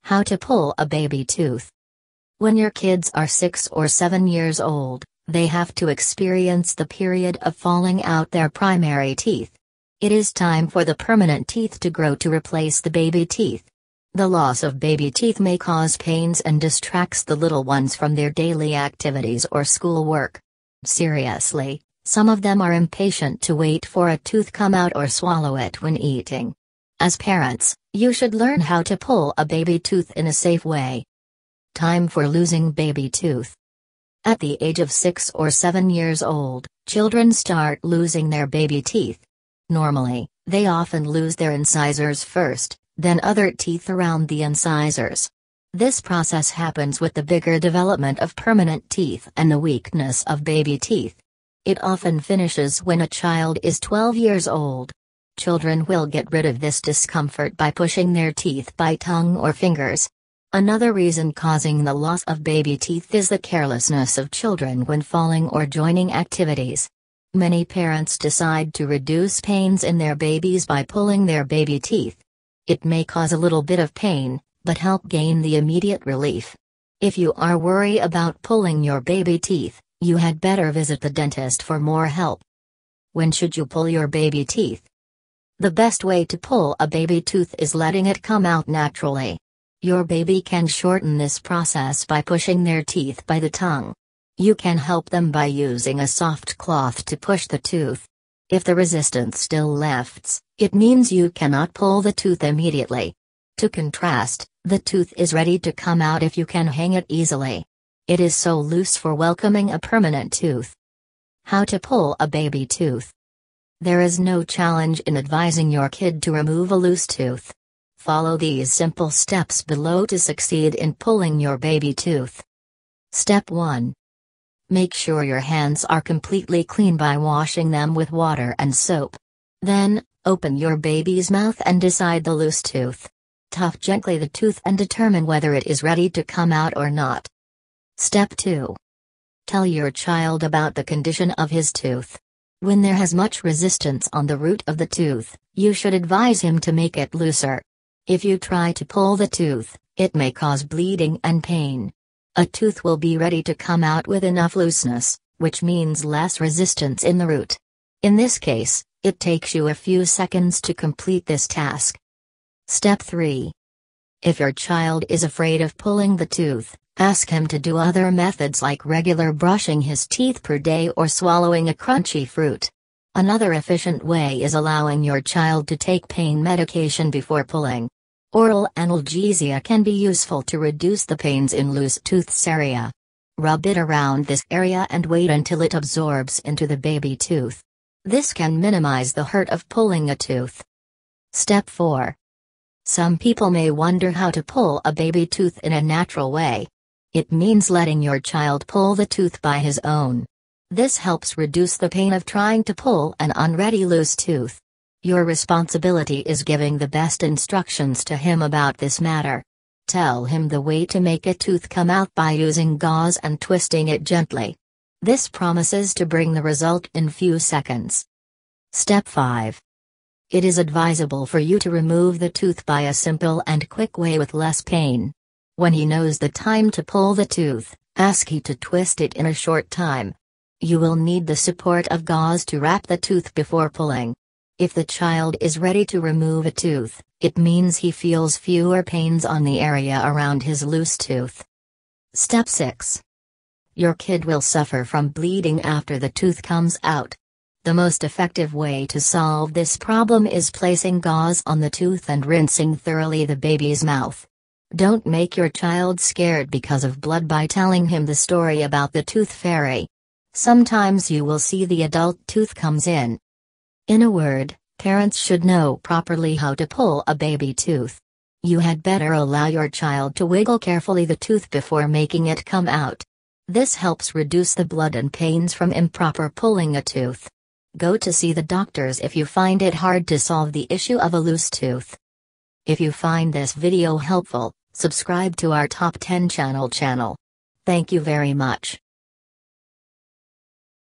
How to pull a baby tooth. When your kids are 6 or 7 years old, they have to experience the period of falling out their primary teeth. It is time for the permanent teeth to grow to replace the baby teeth. The loss of baby teeth may cause pains and distracts the little ones from their daily activities or schoolwork. Seriously, some of them are impatient to wait for a tooth come out or swallow it when eating. As parents, you should learn how to pull a baby tooth in a safe way. Time for losing baby tooth. At the age of 6 or 7 years old, children start losing their baby teeth. Normally, they often lose their incisors first, then other teeth around the incisors. This process happens with the bigger development of permanent teeth and the weakness of baby teeth. It often finishes when a child is 12 years old. Children will get rid of this discomfort by pushing their teeth by tongue or fingers. Another reason causing the loss of baby teeth is the carelessness of children when falling or joining activities. Many parents decide to reduce pains in their babies by pulling their baby teeth. It may cause a little bit of pain, but help gain the immediate relief. If you are worried about pulling your baby teeth, you had better visit the dentist for more help. When should you pull your baby teeth? The best way to pull a baby tooth is letting it come out naturally. Your baby can shorten this process by pushing their teeth by the tongue. You can help them by using a soft cloth to push the tooth. If the resistance still lefts, it means you cannot pull the tooth immediately. To contrast, the tooth is ready to come out if you can hang it easily. It is so loose for welcoming a permanent tooth. How to pull a baby tooth. There is no challenge in advising your kid to remove a loose tooth. Follow these simple steps below to succeed in pulling your baby tooth. Step 1. Make sure your hands are completely clean by washing them with water and soap. Then, open your baby's mouth and decide the loose tooth. Tuck gently the tooth and determine whether it is ready to come out or not. Step 2. Tell your child about the condition of his tooth. When there has much resistance on the root of the tooth, you should advise him to make it looser. If you try to pull the tooth, it may cause bleeding and pain. A tooth will be ready to come out with enough looseness, which means less resistance in the root. In this case, it takes you a few seconds to complete this task. Step 3. If your child is afraid of pulling the tooth, ask him to do other methods like regular brushing his teeth per day or swallowing a crunchy fruit. Another efficient way is allowing your child to take pain medication before pulling. Oral analgesia can be useful to reduce the pains in loose tooth area. Rub it around this area and wait until it absorbs into the baby tooth. This can minimize the hurt of pulling a tooth. Step 4. Some people may wonder how to pull a baby tooth in a natural way. It means letting your child pull the tooth by his own. This helps reduce the pain of trying to pull an unready loose tooth. Your responsibility is giving the best instructions to him about this matter. Tell him the way to make a tooth come out by using gauze and twisting it gently. This promises to bring the result in few seconds. Step 5. It is advisable for you to remove the tooth by a simple and quick way with less pain. When he knows the time to pull the tooth, ask him to twist it in a short time. You will need the support of gauze to wrap the tooth before pulling. If the child is ready to remove a tooth, it means he feels fewer pains on the area around his loose tooth. Step 6. Your kid will suffer from bleeding after the tooth comes out. The most effective way to solve this problem is placing gauze on the tooth and rinsing thoroughly the baby's mouth. Don't make your child scared because of blood by telling him the story about the tooth fairy. Sometimes you will see the adult tooth comes in. In a word, parents should know properly how to pull a baby tooth. You had better allow your child to wiggle carefully the tooth before making it come out. This helps reduce the blood and pains from improper pulling a tooth. Go to see the doctors if you find it hard to solve the issue of a loose tooth. If you find this video helpful, subscribe to our Top 10 channel. Thank you very much.